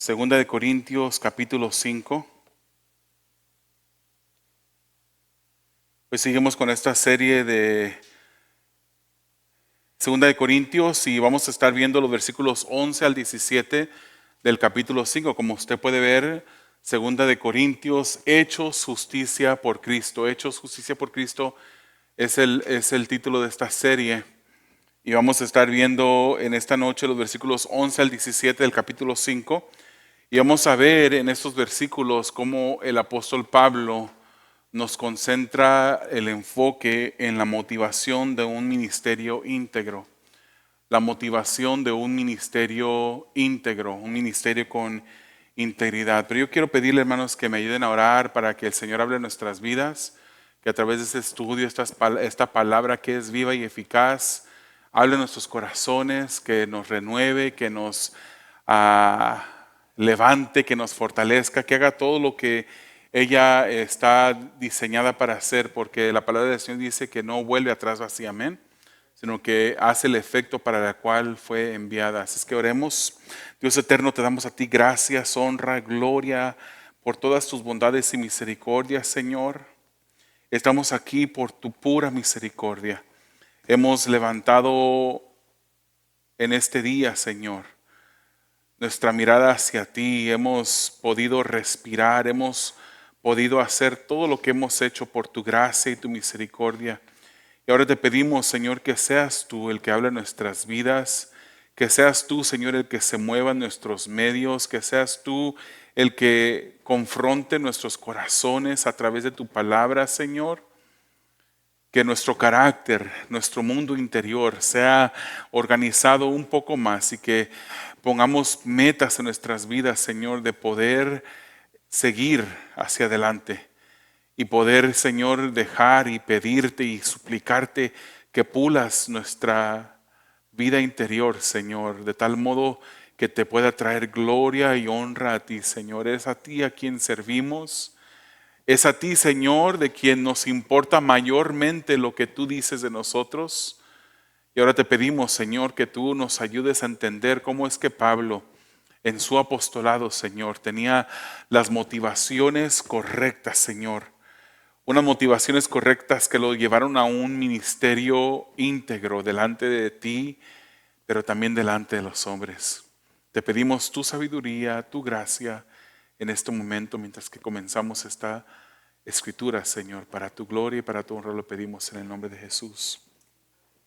Segunda de Corintios capítulo 5. Pues seguimos con esta serie de Segunda de Corintios y vamos a estar viendo los versículos 11 al 17 del capítulo 5. Como usted puede ver, Segunda de Corintios, Hechos Justicia por Cristo. Hechos Justicia por Cristo es el título de esta serie. Y vamos a estar viendo en esta noche los versículos 11 al 17 del capítulo 5. Y vamos a ver en estos versículos cómo el apóstol Pablo nos concentra el enfoque en la motivación de un ministerio íntegro. La motivación de un ministerio íntegro, un ministerio con integridad. Pero yo quiero pedirle, hermanos, que me ayuden a orar para que el Señor hable en nuestras vidas, que a través de este estudio, esta palabra que es viva y eficaz, hable en nuestros corazones, que nos renueve, que nos levante, que nos fortalezca, que haga todo lo que ella está diseñada para hacer, porque la palabra del Señor dice que no vuelve atrás así, amén, sino que hace el efecto para el cual fue enviada. Así es que oremos. Dios eterno, te damos a ti gracias, honra, gloria por todas tus bondades y misericordias, Señor. Estamos aquí por tu pura misericordia. Hemos levantado en este día, Señor, nuestra mirada hacia ti. Hemos podido respirar, hemos podido hacer todo lo que hemos hecho por tu gracia y tu misericordia. Y ahora te pedimos, Señor, que seas tú el que hable en nuestras vidas, que seas tú, Señor, el que se mueva en nuestros medios, que seas tú el que confronte nuestros corazones a través de tu palabra, Señor. Que nuestro carácter, nuestro mundo interior sea organizado un poco más y que pongamos metas en nuestras vidas, Señor, de poder seguir hacia adelante y poder, Señor, dejar y pedirte y suplicarte que pulas nuestra vida interior, Señor, de tal modo que te pueda traer gloria y honra a ti, Señor. Es a ti a quien servimos. Es a ti, Señor, de quien nos importa mayormente lo que tú dices de nosotros. Y ahora te pedimos, Señor, que tú nos ayudes a entender cómo es que Pablo, en su apostolado, Señor, tenía las motivaciones correctas, Señor. Unas motivaciones correctas que lo llevaron a un ministerio íntegro delante de ti, pero también delante de los hombres. Te pedimos tu sabiduría, tu gracia en este momento, mientras que comenzamos esta escritura, Señor, para tu gloria y para tu honra lo pedimos en el nombre de Jesús.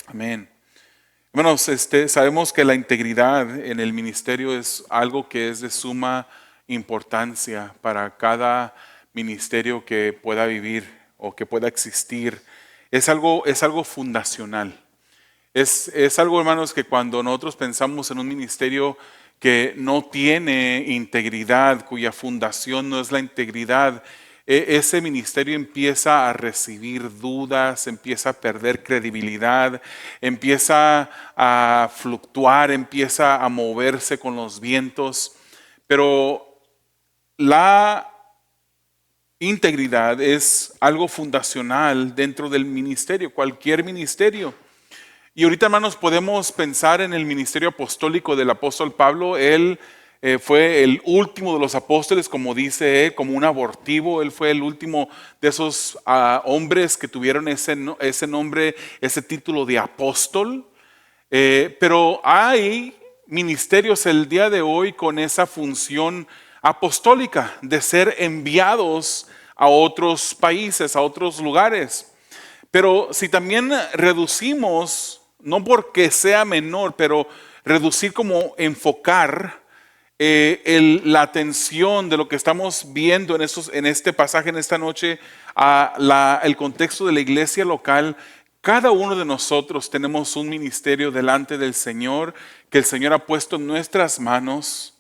Amén. Hermanos, sabemos que la integridad en el ministerio es algo que es de suma importancia para cada ministerio que pueda vivir o que pueda existir. Es algo fundacional. Es algo, hermanos, que cuando nosotros pensamos en un ministerio que no tiene integridad, cuya fundación no es la integridad, ese ministerio empieza a recibir dudas, empieza a perder credibilidad, empieza a fluctuar, empieza a moverse con los vientos. Pero la integridad es algo fundacional dentro del ministerio, cualquier ministerio. Y ahorita, hermanos, podemos pensar en el ministerio apostólico del apóstol Pablo. Él fue el último de los apóstoles, como dice él, como un abortivo. Él fue el último de esos hombres que tuvieron ese nombre, ese título de apóstol. Pero hay ministerios el día de hoy con esa función apostólica de ser enviados a otros países, a otros lugares. Pero si también reducimos, no porque sea menor, pero reducir como enfocar la atención de lo que estamos viendo en este pasaje, en esta noche, el contexto de la iglesia local. Cada uno de nosotros tenemos un ministerio delante del Señor que el Señor ha puesto en nuestras manos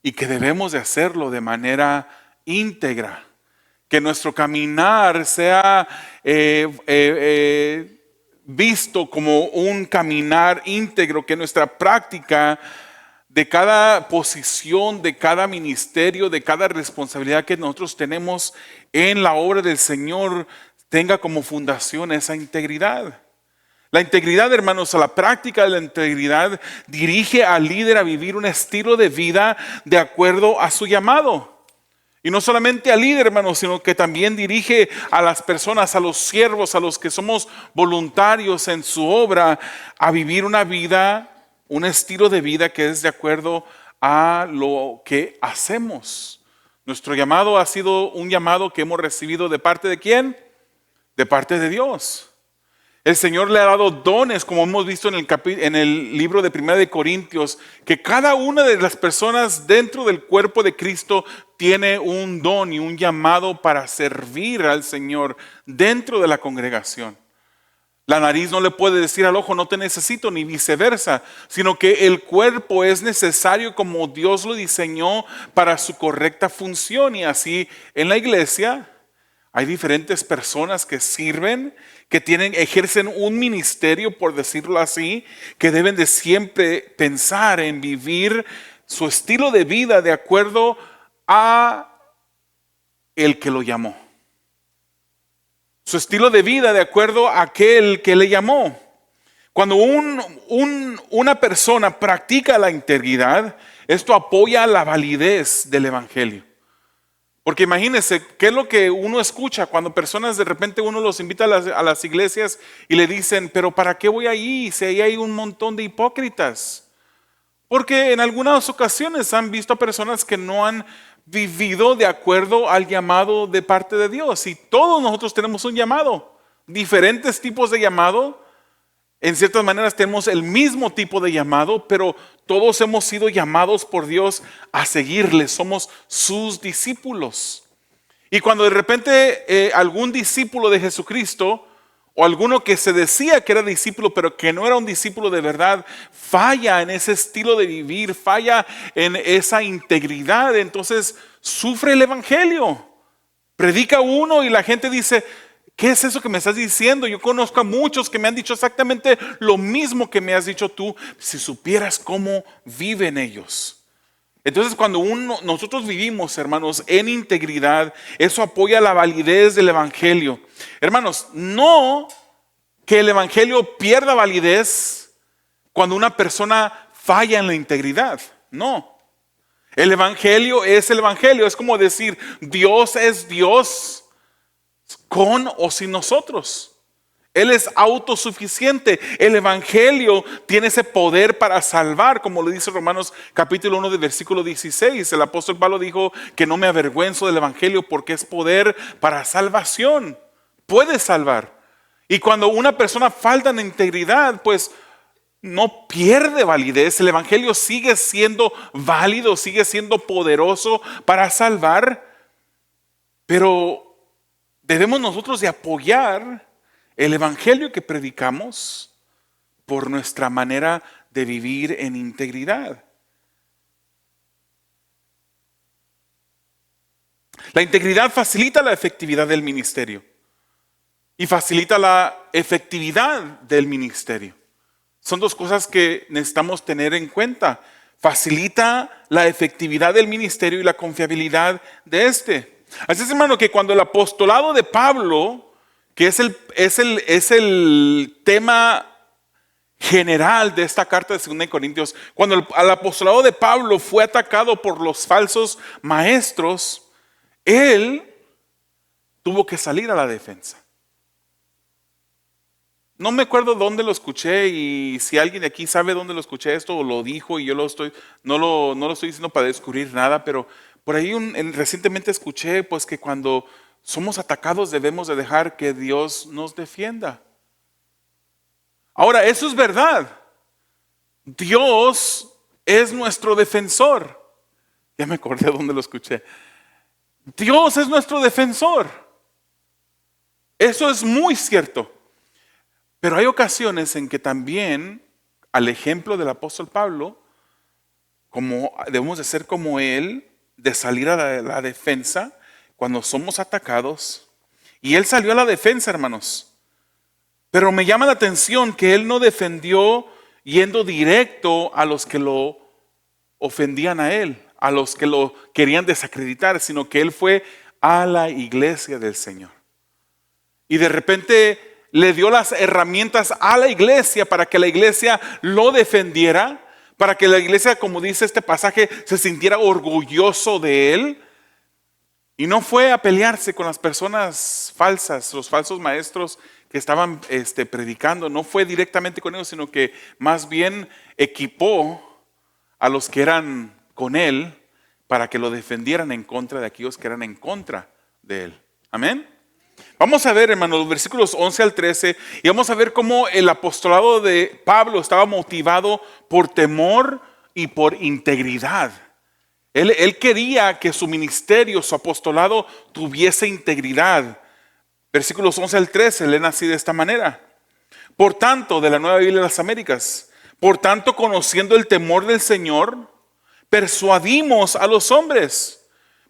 y que debemos de hacerlo de manera íntegra. Que nuestro caminar sea visto como un caminar íntegro, que nuestra práctica de cada posición, de cada ministerio, de cada responsabilidad que nosotros tenemos en la obra del Señor tenga como fundación esa integridad. La integridad, hermanos, a la práctica de la integridad dirige al líder a vivir un estilo de vida de acuerdo a su llamado. Y no solamente al líder, hermanos, sino que también dirige a las personas, a los siervos, a los que somos voluntarios en su obra, a vivir una vida, un estilo de vida que es de acuerdo a lo que hacemos. Nuestro llamado ha sido un llamado que hemos recibido ¿de parte de quién? De parte de Dios. El Señor le ha dado dones, como hemos visto en el libro de 1 de Corintios, que cada una de las personas dentro del cuerpo de Cristo tiene un don y un llamado para servir al Señor dentro de la congregación. La nariz no le puede decir al ojo, no te necesito, ni viceversa, sino que el cuerpo es necesario como Dios lo diseñó para su correcta función. Y así en la iglesia hay diferentes personas que sirven, que ejercen un ministerio, por decirlo así, que deben de siempre pensar en vivir su estilo de vida de acuerdo a el que lo llamó. Su estilo de vida de acuerdo a aquel que le llamó. Cuando una persona practica la integridad, esto apoya la validez del evangelio. Porque imagínense, ¿qué es lo que uno escucha cuando personas de repente uno los invita a las iglesias y le dicen, pero ¿para qué voy ahí si ahí hay un montón de hipócritas? Porque en algunas ocasiones han visto a personas que no han vivido de acuerdo al llamado de parte de Dios. Y todos nosotros tenemos un llamado, diferentes tipos de llamado. En ciertas maneras tenemos el mismo tipo de llamado, pero todos hemos sido llamados por Dios a seguirle. Somos sus discípulos. Y cuando de repente algún discípulo de Jesucristo, o alguno que se decía que era discípulo, pero que no era un discípulo de verdad, falla en ese estilo de vivir, falla en esa integridad, entonces sufre el evangelio. Predica uno y la gente dice, ¿qué es eso que me estás diciendo? Yo conozco a muchos que me han dicho exactamente lo mismo que me has dicho tú, si supieras cómo viven ellos. Entonces cuando nosotros vivimos, hermanos, en integridad, eso apoya la validez del evangelio. Hermanos, no que el evangelio pierda validez cuando una persona falla en la integridad, no. El evangelio es el evangelio, es como decir, Dios es Dios con o sin nosotros. Él es autosuficiente. El evangelio tiene ese poder para salvar, como lo dice Romanos capítulo 1 del versículo 16. El apóstol Pablo dijo que no me avergüenzo del evangelio porque es poder para salvación. Puede salvar. Y cuando una persona falta en integridad, pues no pierde validez. El evangelio sigue siendo válido, sigue siendo poderoso para salvar. Pero debemos nosotros de apoyar el evangelio que predicamos por nuestra manera de vivir en integridad. La integridad facilita la efectividad del ministerio y facilita la efectividad del ministerio. Son dos cosas que necesitamos tener en cuenta. Facilita la efectividad del ministerio y la confiabilidad de este. Así es, hermano, que cuando el apostolado de Pablo, que es el tema general de esta carta de 2 Corintios, cuando el apostolado de Pablo fue atacado por los falsos maestros, él tuvo que salir a la defensa. No me acuerdo dónde lo escuché, y si alguien de aquí sabe dónde lo escuché esto o lo dijo y yo no lo estoy diciendo para descubrir nada, pero por ahí recientemente escuché pues que cuando somos atacados debemos de dejar que Dios nos defienda. Ahora, eso es verdad. Dios es nuestro defensor. Ya me acordé dónde lo escuché. Dios es nuestro defensor. Eso es muy cierto. Pero hay ocasiones en que también, al ejemplo del apóstol Pablo, debemos de ser como él, de salir a la defensa cuando somos atacados. Y él salió a la defensa, hermanos. Pero me llama la atención que él no defendió yendo directo a los que lo ofendían a él, a los que lo querían desacreditar, sino que él fue a la iglesia del Señor. Y de repente le dio las herramientas a la iglesia para que la iglesia lo defendiera, para que la iglesia, como dice este pasaje, se sintiera orgulloso de él. Y no fue a pelearse con las personas falsas, los falsos maestros que estaban predicando. No fue directamente con ellos, sino que más bien equipó a los que eran con él para que lo defendieran en contra de aquellos que eran en contra de él. Amén. Vamos a ver, hermanos, los versículos 11 al 13 y vamos a ver cómo el apostolado de Pablo estaba motivado por temor y por integridad. Él quería que su ministerio, su apostolado tuviese integridad. Versículos 11 al 13 leen así de esta manera. Por tanto, de la Nueva Biblia de las Américas, por tanto, conociendo el temor del Señor, persuadimos a los hombres.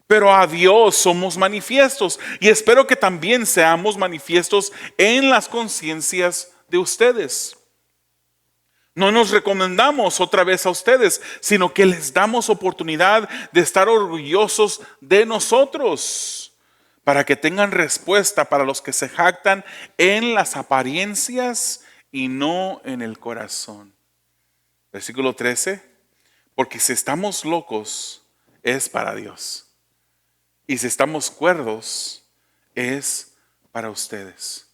Pero a Dios somos manifiestos y espero que también seamos manifiestos en las conciencias de ustedes. No nos recomendamos otra vez a ustedes, sino que les damos oportunidad de estar orgullosos de nosotros, para que tengan respuesta para los que se jactan en las apariencias y no en el corazón. Versículo 13, porque si estamos locos es para Dios. Y si estamos cuerdos, es para ustedes.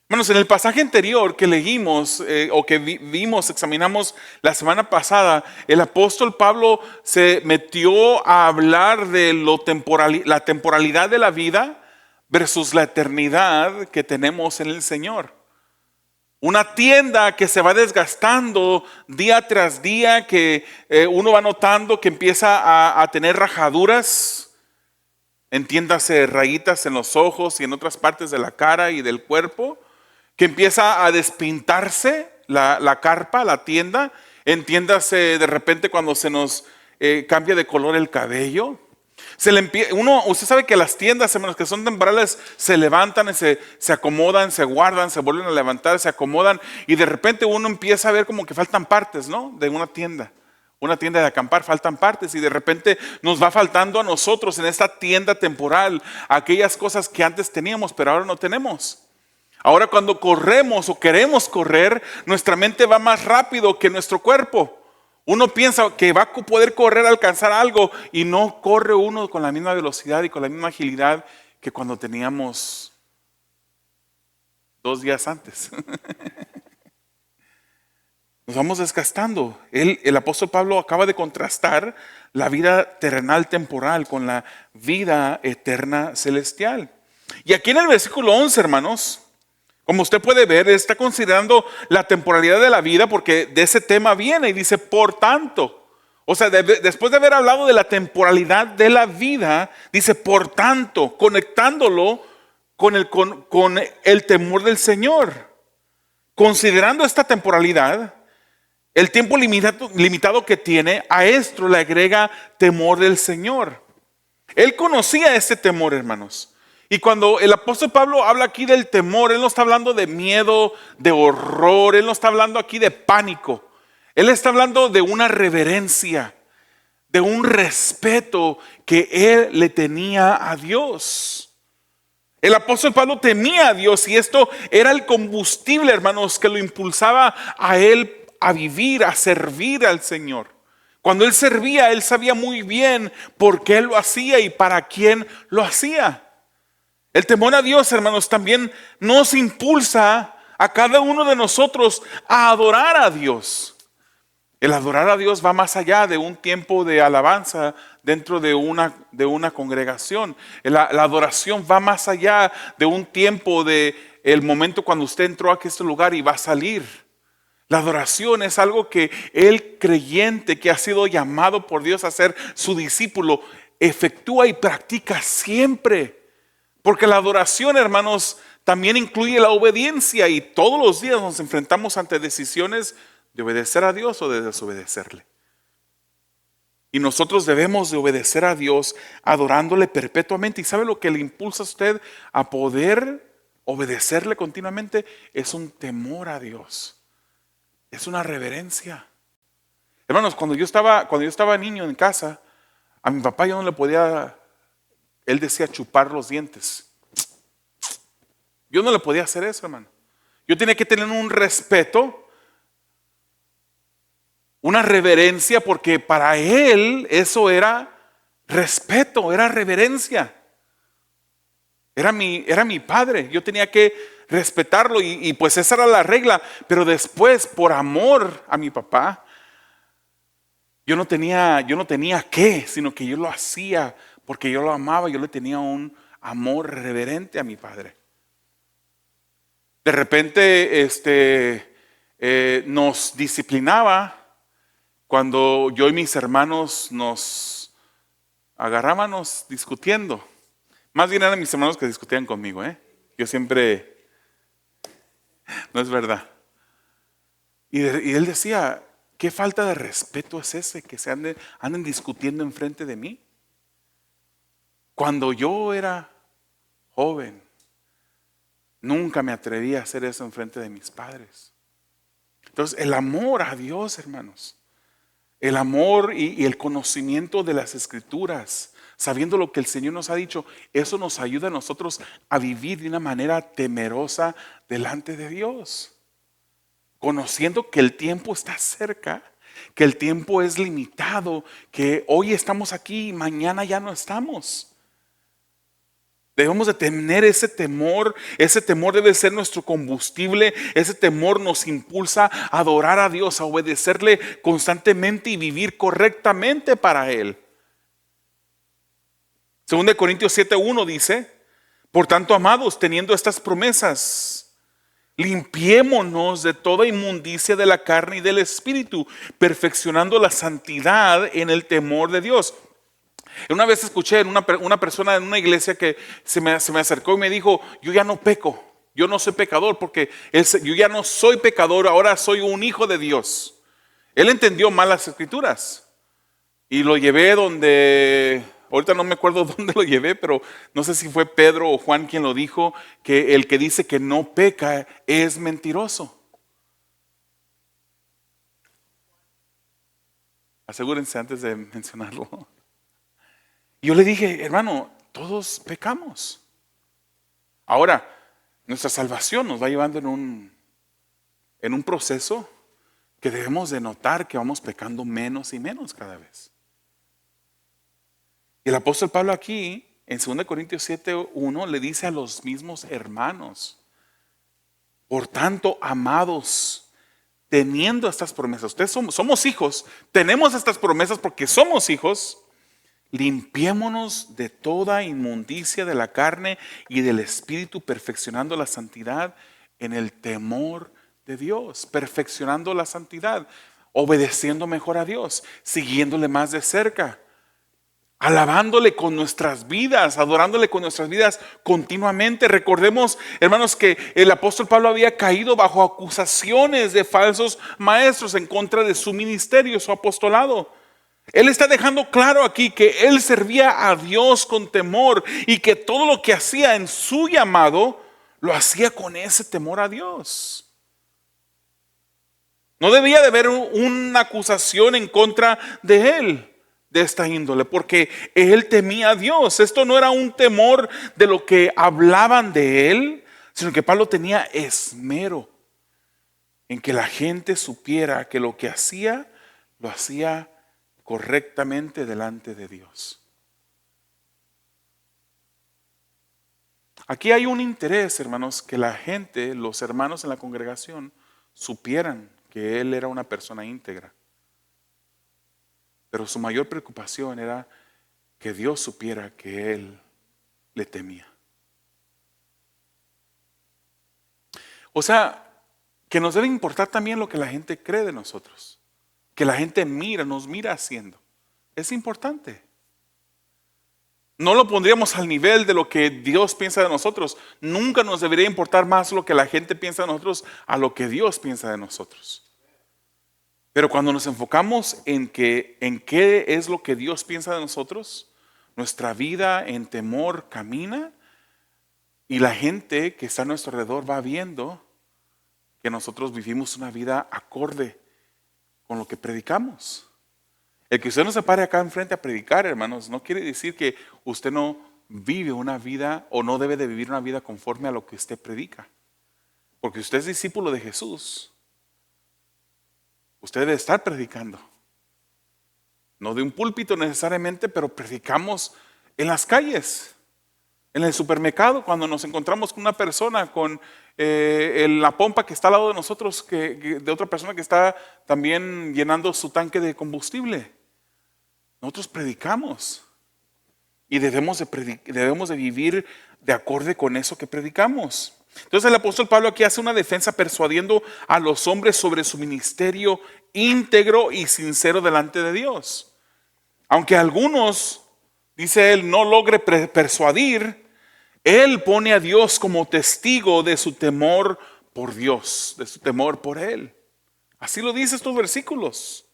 Hermanos, en el pasaje anterior que leímos o que vimos, examinamos la semana pasada, el apóstol Pablo se metió a hablar de la temporalidad de la vida versus la eternidad que tenemos en el Señor. Una tienda que se va desgastando día tras día, que uno va notando que empieza a tener rajaduras. Entiéndase, rayitas en los ojos y en otras partes de la cara y del cuerpo, que empieza a despintarse la carpa, la tienda. Entiéndase de repente cuando se nos cambia de color el cabello. Usted sabe que las tiendas, hermanos, que son temporales, se levantan, se acomodan, se guardan, se vuelven a levantar, se acomodan, y de repente uno empieza a ver como que faltan partes, ¿no? De una tienda de acampar, faltan partes, y de repente nos va faltando a nosotros en esta tienda temporal aquellas cosas que antes teníamos, pero ahora no tenemos. Ahora cuando corremos o queremos correr, nuestra mente va más rápido que nuestro cuerpo. Uno piensa que va a poder correr, alcanzar algo, y no corre uno con la misma velocidad y con la misma agilidad que cuando teníamos 2 días antes. Nos vamos desgastando. El apóstol Pablo acaba de contrastar la vida terrenal temporal con la vida eterna celestial. Y aquí en el versículo 11, hermanos, como usted puede ver, está considerando la temporalidad de la vida, porque de ese tema viene y dice, por tanto. O sea, después de haber hablado de la temporalidad de la vida, dice, por tanto, conectándolo con el temor del Señor. Considerando esta temporalidad, el tiempo limitado que tiene, a esto le agrega temor del Señor. Él conocía ese temor, hermanos. Y cuando el apóstol Pablo habla aquí del temor, él no está hablando de miedo, de horror, él no está hablando aquí de pánico. Él está hablando de una reverencia, de un respeto que él le tenía a Dios. El apóstol Pablo temía a Dios, y esto era el combustible, hermanos, que lo impulsaba a él a vivir, a servir al Señor. Cuando él servía, él sabía muy bien por qué lo hacía y para quién lo hacía. El temor a Dios, hermanos, también nos impulsa a cada uno de nosotros a adorar a Dios. El adorar a Dios va más allá de un tiempo de alabanza dentro de una congregación. La adoración va más allá de un tiempo, de el momento cuando usted entró a este lugar y va a salir. La adoración es algo que el creyente que ha sido llamado por Dios a ser su discípulo efectúa y practica siempre. Porque la adoración, hermanos, también incluye la obediencia, y todos los días nos enfrentamos ante decisiones de obedecer a Dios o de desobedecerle. Y nosotros debemos de obedecer a Dios adorándole perpetuamente. ¿Y sabe lo que le impulsa a usted a poder obedecerle continuamente? Es un temor a Dios. Es una reverencia. Hermanos, cuando yo estaba niño en casa, a mi papá yo no le podía, él decía, chupar los dientes. Yo no le podía hacer eso, hermano. Yo tenía que tener un respeto, una reverencia, porque para él eso era respeto, era reverencia. Era mi padre. Yo tenía que respetarlo y pues esa era la regla. Pero después, por amor a mi papá, yo no tenía qué, sino que yo lo hacía porque yo lo amaba. Yo le tenía un amor reverente a mi padre. De repente, nos disciplinaba cuando yo y mis hermanos nos agarrábamos discutiendo. Más bien eran mis hermanos que discutían conmigo, ¿eh? Yo siempre, no es verdad. Y él decía, ¿qué falta de respeto es ese que se anden discutiendo enfrente de mí? Cuando yo era joven, nunca me atreví a hacer eso enfrente de mis padres. Entonces, el amor a Dios, hermanos, el amor y el conocimiento de las Escrituras, sabiendo lo que el Señor nos ha dicho, eso nos ayuda a nosotros a vivir de una manera temerosa delante de Dios. Conociendo que el tiempo está cerca, que el tiempo es limitado, que hoy estamos aquí y mañana ya no estamos. Debemos de tener ese temor debe ser nuestro combustible, ese temor nos impulsa a adorar a Dios, a obedecerle constantemente y vivir correctamente para Él. 2 Corintios 7:1 dice, por tanto, amados, teniendo estas promesas, limpiémonos de toda inmundicia de la carne y del espíritu, perfeccionando la santidad en el temor de Dios. Una vez escuché en una persona en una iglesia que se me acercó y me dijo, yo ya no peco, yo no soy pecador porque yo ya no soy pecador, ahora soy un hijo de Dios. Él entendió mal las Escrituras y lo llevé donde, ahorita no me acuerdo dónde lo llevé, pero no sé si fue Pedro o Juan quien lo dijo, que el que dice que no peca es mentiroso. Asegúrense antes de mencionarlo. Y yo le dije, hermano, todos pecamos. Ahora, nuestra salvación nos va llevando en un proceso que debemos de notar que vamos pecando menos y menos cada vez. Y el apóstol Pablo aquí, en 2 Corintios 7:1, le dice a los mismos hermanos, por tanto, amados, teniendo estas promesas, ustedes somos hijos, tenemos estas promesas porque somos hijos. Limpiémonos de toda inmundicia de la carne y del espíritu, perfeccionando la santidad en el temor de Dios. Perfeccionando la santidad, obedeciendo mejor a Dios, siguiéndole más de cerca, alabándole con nuestras vidas, adorándole con nuestras vidas continuamente. Recordemos, hermanos, que el apóstol Pablo había caído bajo acusaciones de falsos maestros en contra de su ministerio, su apostolado. Él está dejando claro aquí que él servía a Dios con temor y que todo lo que hacía en su llamado lo hacía con ese temor a Dios. No debía de haber una acusación en contra de él de esta índole, porque él temía a Dios. Esto no era un temor de lo que hablaban de él, sino que Pablo tenía esmero en que la gente supiera que lo que hacía, lo hacía correctamente delante de Dios. Aquí hay un interés, hermanos, que la gente, los hermanos en la congregación, supieran que él era una persona íntegra. Pero su mayor preocupación era que Dios supiera que él le temía. O sea, que nos debe importar también lo que la gente cree de nosotros. Que la gente nos mira haciendo. Es importante. No lo pondríamos al nivel de lo que Dios piensa de nosotros. Nunca nos debería importar más lo que la gente piensa de nosotros a lo que Dios piensa de nosotros. Pero cuando nos enfocamos en qué es lo que Dios piensa de nosotros, nuestra vida en temor camina y la gente que está a nuestro alrededor va viendo que nosotros vivimos una vida acorde con lo que predicamos. El que usted no se pare acá enfrente a predicar, hermanos, no quiere decir que usted no vive una vida o no debe de vivir una vida conforme a lo que usted predica. Porque usted es discípulo de Jesús. Usted debe estar predicando. No de un púlpito necesariamente, pero predicamos en las calles, en el supermercado, cuando nos encontramos con una persona, con la pompa que está al lado de nosotros, de otra persona que está también llenando su tanque de combustible. Nosotros predicamos y debemos de vivir de acorde con eso que predicamos. Entonces el apóstol Pablo aquí hace una defensa persuadiendo a los hombres sobre su ministerio íntegro y sincero delante de Dios. Aunque algunos, dice él, no logre persuadir, él pone a Dios como testigo de su temor por Dios, de su temor por él. Así lo dice estos versículos.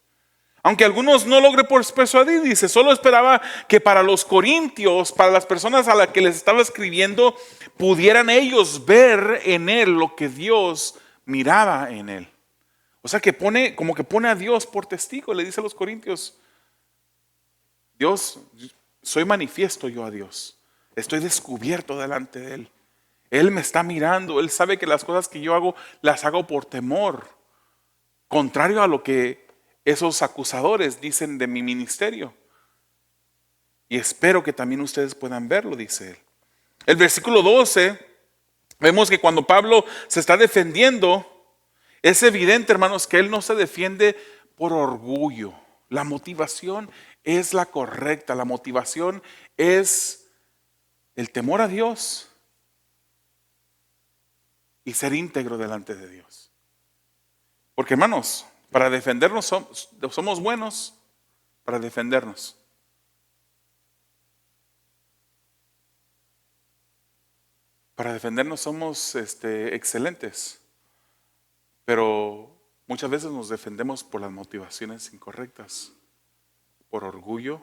Aunque algunos no logre persuadir, dice, solo esperaba que para los corintios, para las personas a las que les estaba escribiendo, pudieran ellos ver en él lo que Dios miraba en él. O sea que pone a Dios por testigo, le dice a los corintios, Dios, soy manifiesto yo a Dios, estoy descubierto delante de él. Él me está mirando, él sabe que las cosas que yo hago, las hago por temor, contrario a lo que esos acusadores dicen de mi ministerio. Y espero que también ustedes puedan verlo, dice él. El versículo 12, vemos que cuando Pablo se está defendiendo, es evidente, hermanos, que él no se defiende por orgullo. La motivación es la correcta. La motivación es el temor a Dios y ser íntegro delante de Dios. Porque, hermanos, para defendernos somos buenos para defendernos. Para defendernos somos excelentes. Pero muchas veces nos defendemos por las motivaciones incorrectas, por orgullo.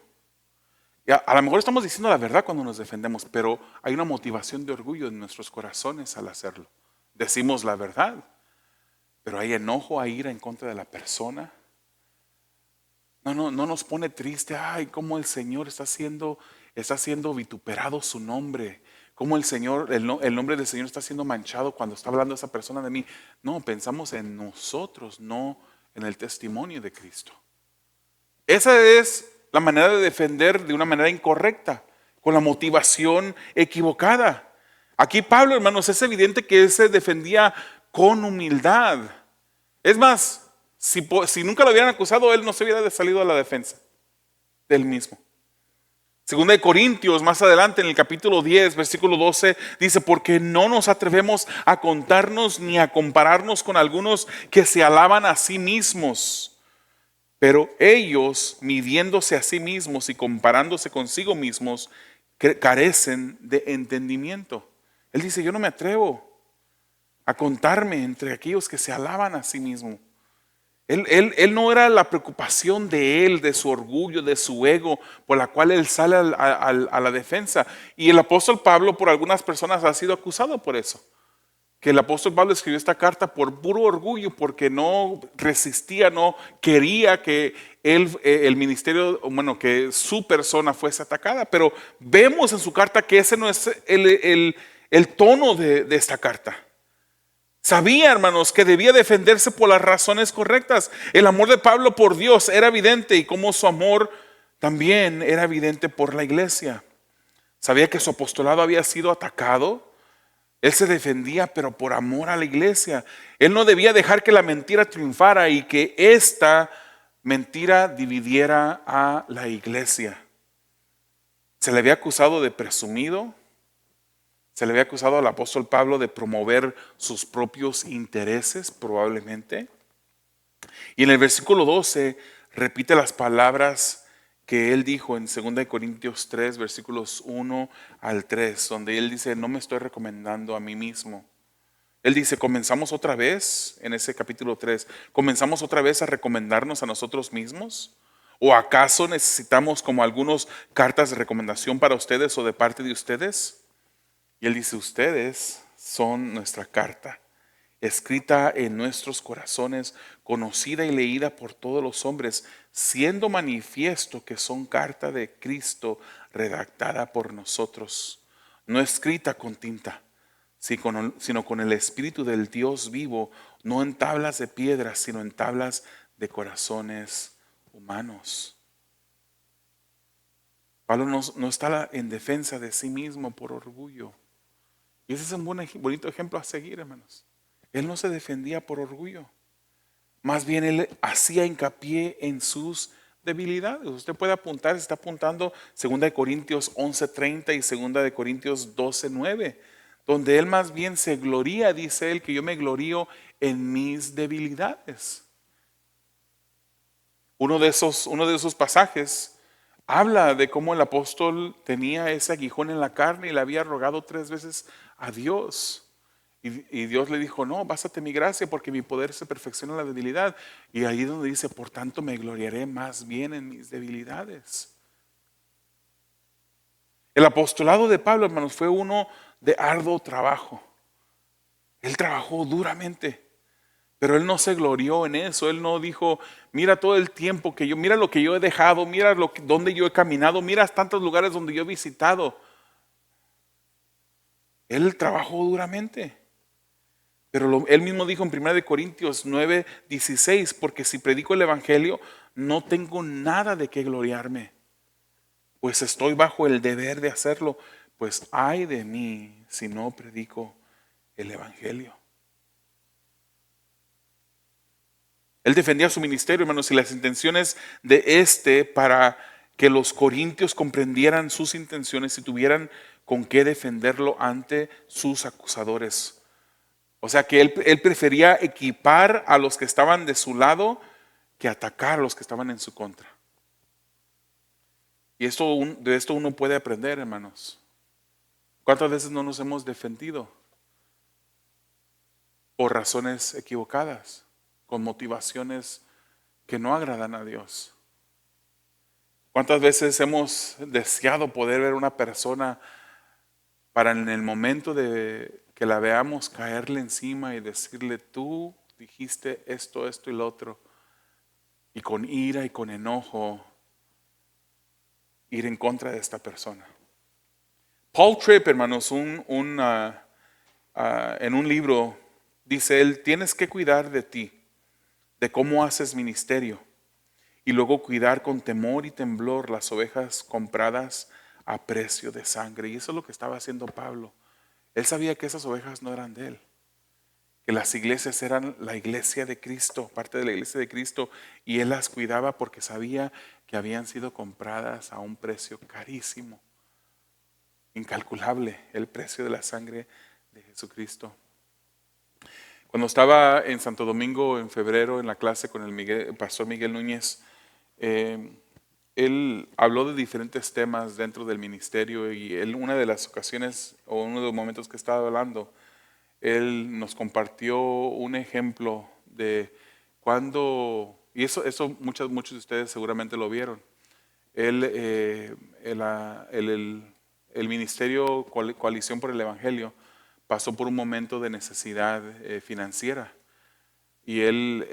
Y a lo mejor estamos diciendo la verdad cuando nos defendemos, pero hay una motivación de orgullo en nuestros corazones al hacerlo. Decimos la verdad, pero hay enojo, hay ira en contra de la persona. No nos pone triste. Ay, cómo el Señor está siendo vituperado su nombre. Cómo el nombre del Señor está siendo manchado cuando está hablando esa persona de mí. No, pensamos en nosotros, no en el testimonio de Cristo. Esa es la manera de defender de una manera incorrecta, con la motivación equivocada. Aquí Pablo, hermanos, es evidente que él se defendía con humildad. Es más, si nunca lo hubieran acusado, él no se hubiera salido a la defensa de él mismo. Segunda de Corintios, más adelante en el capítulo 10, versículo 12, dice, porque no nos atrevemos a contarnos ni a compararnos con algunos que se alaban a sí mismos. Pero ellos, midiéndose a sí mismos y comparándose consigo mismos, carecen de entendimiento. Él dice, yo no me atrevo a contarme entre aquellos que se alaban a sí mismos. Él no era la preocupación de él, de su orgullo, de su ego, por la cual él sale a la defensa. Y el apóstol Pablo por algunas personas ha sido acusado por eso. Que el apóstol Pablo escribió esta carta por puro orgullo, porque no resistía, no quería que el ministerio, bueno, que su persona fuese atacada. Pero vemos en su carta que ese no es el tono de esta carta. Sabía, hermanos, que debía defenderse por las razones correctas. El amor de Pablo por Dios era evidente y como su amor también era evidente por la iglesia. Sabía que su apostolado había sido atacado. Él se defendía, pero por amor a la iglesia. Él no debía dejar que la mentira triunfara y que esta mentira dividiera a la iglesia. Se le había acusado de presumido. Se le había acusado al apóstol Pablo de promover sus propios intereses, probablemente. Y en el versículo 12 repite las palabras que él dijo en 2 Corintios 3, versículos 1 al 3, donde él dice, no me estoy recomendando a mí mismo. Él dice, comenzamos otra vez, en ese capítulo 3, comenzamos otra vez a recomendarnos a nosotros mismos. ¿O acaso necesitamos como algunas cartas de recomendación para ustedes o de parte de ustedes? Y él dice, ustedes son nuestra carta escrita en nuestros corazones, conocida y leída por todos los hombres, siendo manifiesto que son carta de Cristo redactada por nosotros, no escrita con tinta, sino con el Espíritu del Dios vivo, no en tablas de piedra, sino en tablas de corazones humanos. Pablo no está en defensa de sí mismo por orgullo. Y ese es un bonito ejemplo a seguir, hermanos. Él no se defendía por orgullo. Más bien él hacía hincapié en sus debilidades. Usted puede apuntar, está apuntando 2 de Corintios 11:30 y 2 de Corintios 12:9, donde él más bien se gloría, dice él, que yo me glorío en mis debilidades. Uno de esos pasajes habla de cómo el apóstol tenía ese aguijón en la carne y le había rogado 3 veces a Dios. Y Dios le dijo, no, bástate mi gracia porque mi poder se perfecciona en la debilidad. Y ahí es donde dice, por tanto me gloriaré más bien en mis debilidades. El apostolado de Pablo, hermanos, fue uno de arduo trabajo. Él trabajó duramente. Pero él no se glorió en eso, él no dijo, mira todo el tiempo que mira lo que yo he dejado, mira donde yo he caminado, mira tantos lugares donde yo he visitado. Él trabajó duramente. Pero él mismo dijo en 1 de Corintios 9:16, porque si predico el Evangelio, no tengo nada de qué gloriarme, pues estoy bajo el deber de hacerlo, pues ay de mí si no predico el Evangelio. Él defendía su ministerio, hermanos, y las intenciones de para que los corintios comprendieran sus intenciones y tuvieran con qué defenderlo ante sus acusadores. O sea que él prefería equipar a los que estaban de su lado que atacar a los que estaban en su contra. Y de esto uno puede aprender, hermanos. ¿Cuántas veces no nos hemos defendido por razones equivocadas, con motivaciones que no agradan a Dios? ¿Cuántas veces hemos deseado poder ver una persona para en el momento de que la veamos caerle encima y decirle, tú dijiste esto, esto y lo otro, y con ira y con enojo ir en contra de esta persona? Paul Tripp, hermanos, en un libro, dice él, tienes que cuidar de ti, de cómo haces ministerio, y luego cuidar con temor y temblor las ovejas compradas a precio de sangre. Y eso es lo que estaba haciendo Pablo. Él sabía que esas ovejas no eran de él, que las iglesias eran la iglesia de Cristo, parte de la iglesia de Cristo, y él las cuidaba porque sabía que habían sido compradas a un precio carísimo, incalculable, el precio de la sangre de Jesucristo. Cuando estaba en Santo Domingo en febrero en la clase con el pastor Miguel Núñez, él habló de diferentes temas dentro del ministerio y una de las ocasiones o uno de los momentos que estaba hablando, él nos compartió un ejemplo de y eso muchos de ustedes seguramente lo vieron. Él, el ministerio Coalición por el Evangelio pasó por un momento de necesidad financiera. Y él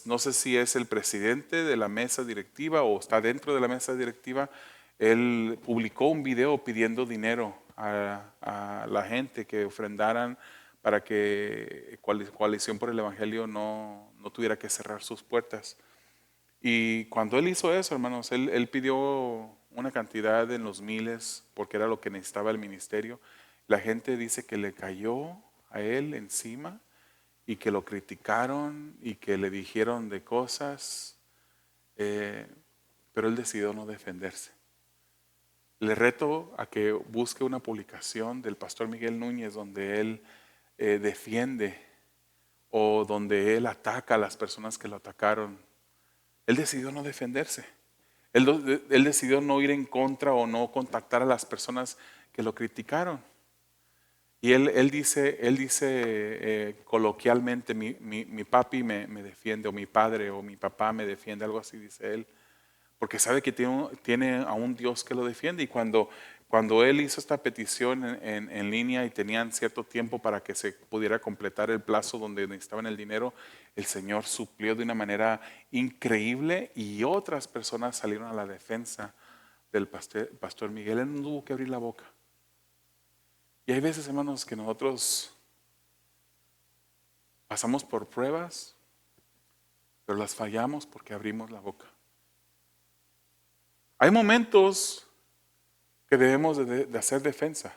no sé si es el presidente de la mesa directiva o está dentro de la mesa directiva. Él publicó un video pidiendo dinero a la gente que ofrendaran para que Coalición por el Evangelio no tuviera que cerrar sus puertas. Y cuando él hizo eso, hermanos, él pidió una cantidad en los miles porque era lo que necesitaba el ministerio. La gente dice que le cayó a él encima y que lo criticaron y que le dijeron de cosas, pero él decidió no defenderse. Le reto a que busque una publicación del pastor Miguel Núñez donde él defiende o donde él ataca a las personas que lo atacaron. Él decidió no defenderse. Él decidió no ir en contra o no contactar a las personas que lo criticaron. Y él dice coloquialmente, mi papi me defiende, o mi padre o mi papá me defiende, algo así dice él, porque sabe que tiene a un Dios que lo defiende. Y cuando Cuando él hizo esta petición en línea y tenían cierto tiempo para que se pudiera completar el plazo donde necesitaban el dinero, el Señor suplió de una manera increíble y otras personas salieron a la defensa del pastor Miguel. Él no tuvo que abrir la boca. Y hay veces, hermanos, que nosotros pasamos por pruebas, pero las fallamos porque abrimos la boca. Hay momentos que debemos de hacer defensa,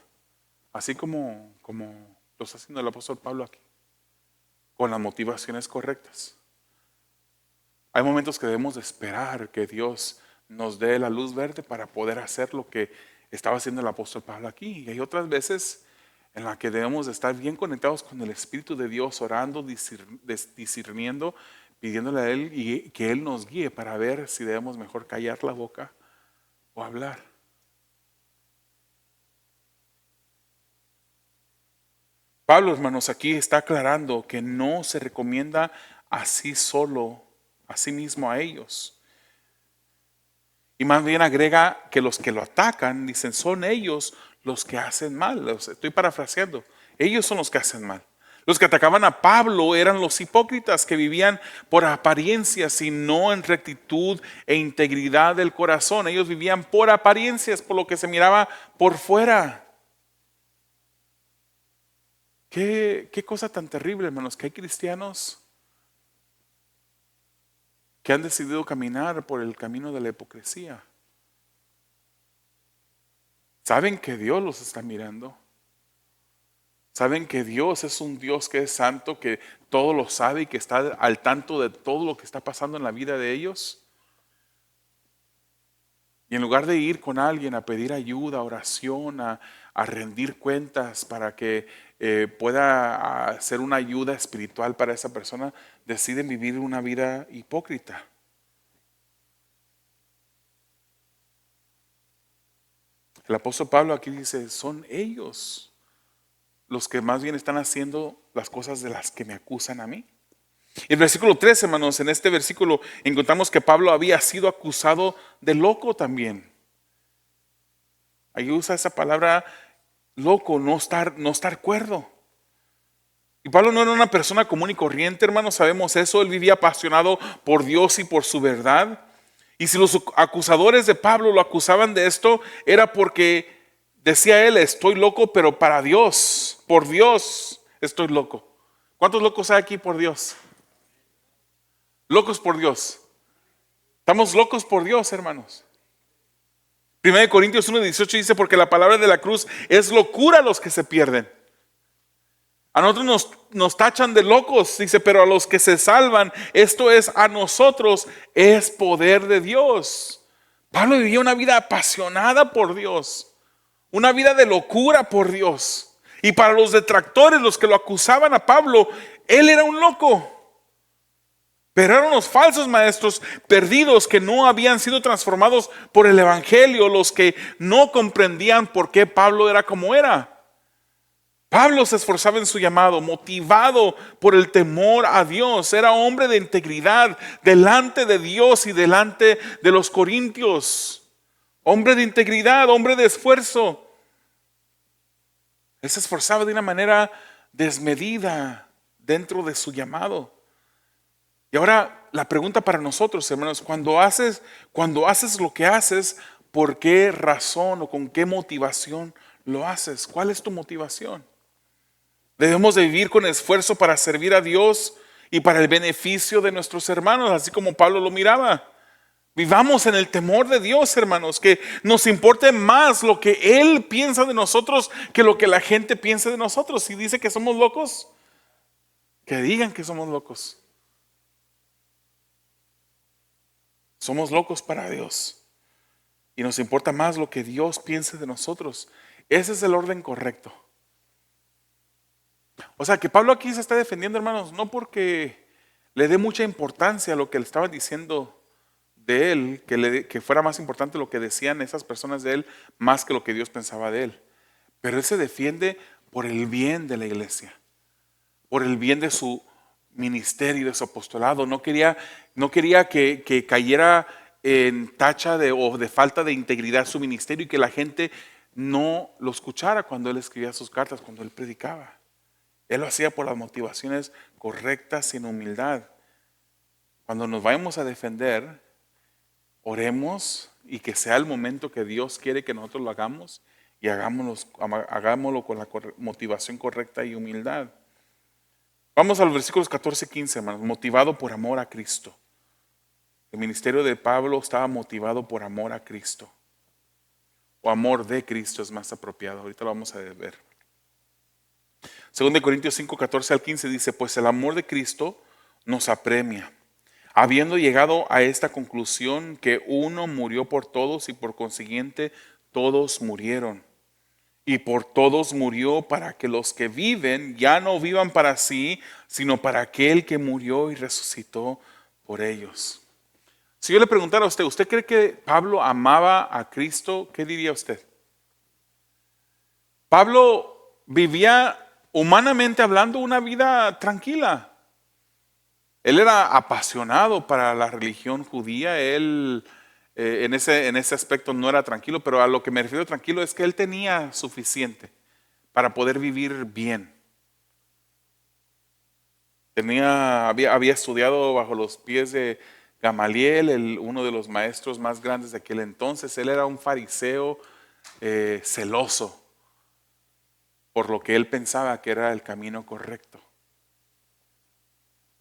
así como lo está haciendo el apóstol Pablo aquí, con las motivaciones correctas. Hay momentos que debemos de esperar que Dios nos dé la luz verde para poder hacer lo que estaba haciendo el apóstol Pablo aquí. Y hay otras veces en las que debemos de estar bien conectados con el Espíritu de Dios, orando, discerniendo, pidiéndole a Él y que Él nos guíe para ver si debemos mejor callar la boca o hablar. Pablo, hermanos, aquí está aclarando que no se recomienda así solo, a sí mismo a ellos. Y más bien agrega que los que lo atacan, dicen, son ellos los que hacen mal. Estoy parafraseando. Ellos son los que hacen mal. Los que atacaban a Pablo eran los hipócritas que vivían por apariencias y no en rectitud e integridad del corazón. Ellos vivían por apariencias, por lo que se miraba por fuera. Qué cosa tan terrible, hermanos, que hay cristianos que han decidido caminar por el camino de la hipocresía. Saben que Dios los está mirando. Saben que Dios es un Dios que es santo, que todo lo sabe y que está al tanto de todo lo que está pasando en la vida de ellos. Y en lugar de ir con alguien a pedir ayuda, oración, a rendir cuentas para que pueda hacer una ayuda espiritual para esa persona, deciden vivir una vida hipócrita. El apóstol Pablo aquí dice, son ellos los que más bien están haciendo las cosas de las que me acusan a mí. En el versículo 13, hermanos, en este versículo encontramos que Pablo había sido acusado de loco también. Ahí usa esa palabra loco, no estar cuerdo. Y Pablo no era una persona común y corriente, hermanos, sabemos eso. Él vivía apasionado por Dios y por su verdad. Y si los acusadores de Pablo lo acusaban de esto, era porque decía él, estoy loco, pero para Dios, por Dios estoy loco. ¿Cuántos locos hay aquí por Dios? Locos por Dios. Estamos locos por Dios, hermanos. 1 Corintios 1:18 dice, porque la palabra de la cruz es locura a los que se pierden. A nosotros nos tachan de locos, dice, pero a los que se salvan, esto es a nosotros, es poder de Dios. Pablo vivía una vida apasionada por Dios, una vida de locura por Dios. Y para los detractores, los que lo acusaban a Pablo, él era un loco. Pero eran los falsos maestros perdidos que no habían sido transformados por el evangelio, los que no comprendían por qué Pablo era como era. Pablo se esforzaba en su llamado, motivado por el temor a Dios. Era hombre de integridad delante de Dios y delante de los corintios. Hombre de integridad, hombre de esfuerzo. Él se esforzaba de una manera desmedida dentro de su llamado. Y ahora la pregunta para nosotros, hermanos, cuando haces lo que haces, ¿por qué razón o con qué motivación lo haces? ¿Cuál es tu motivación? Debemos de vivir con esfuerzo para servir a Dios y para el beneficio de nuestros hermanos, así como Pablo lo miraba. Vivamos en el temor de Dios, hermanos, que nos importe más lo que Él piensa de nosotros que lo que la gente piensa de nosotros. Si dice que somos locos, que digan que somos locos. Somos locos para Dios y nos importa más lo que Dios piense de nosotros. Ese es el orden correcto. O sea, que Pablo aquí se está defendiendo, hermanos, no porque le dé mucha importancia a lo que le estaban diciendo de él, que fuera más importante lo que decían esas personas de él, más que lo que Dios pensaba de él. Pero él se defiende por el bien de la iglesia, por el bien de su ministerio, de su apostolado. No quería que cayera en tacha o de falta de integridad su ministerio y que la gente no lo escuchara cuando él escribía sus cartas, cuando él predicaba. Él lo hacía por las motivaciones correctas, sin humildad. Cuando nos vayamos a defender, oremos y que sea el momento que Dios quiere que nosotros lo hagamos y hagámoslo con la motivación correcta y humildad. Vamos a los versículos 14 y 15, hermanos. Motivado por amor a Cristo. El ministerio de Pablo estaba motivado por amor a Cristo. O amor de Cristo es más apropiado. Ahorita lo vamos a ver. 2 Corintios 5, 14 al 15 dice, pues el amor de Cristo nos apremia, habiendo llegado a esta conclusión que uno murió por todos y por consiguiente todos murieron. Y por todos murió para que los que viven ya no vivan para sí, sino para aquel que murió y resucitó por ellos. Si yo le preguntara a usted, ¿usted cree que Pablo amaba a Cristo? ¿Qué diría usted? Pablo vivía, humanamente hablando, una vida tranquila. Él era apasionado para la religión judía. Él en ese aspecto no era tranquilo, pero a lo que me refiero tranquilo es que él tenía suficiente para poder vivir bien. Había estudiado bajo los pies de Gamaliel, uno de los maestros más grandes de aquel entonces. Él era un fariseo celoso por lo que él pensaba que era el camino correcto.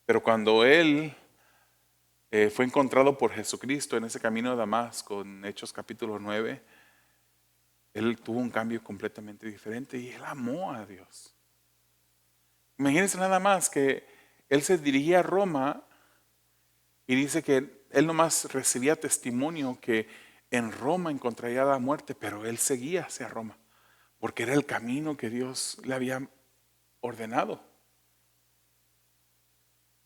Pero cuando él fue encontrado por Jesucristo en ese camino de Damasco, en Hechos capítulo 9, él tuvo un cambio completamente diferente y él amó a Dios. Imagínense nada más que él se dirigía a Roma y dice que él nomás recibía testimonio que en Roma encontraría la muerte, pero él seguía hacia Roma, porque era el camino que Dios le había ordenado.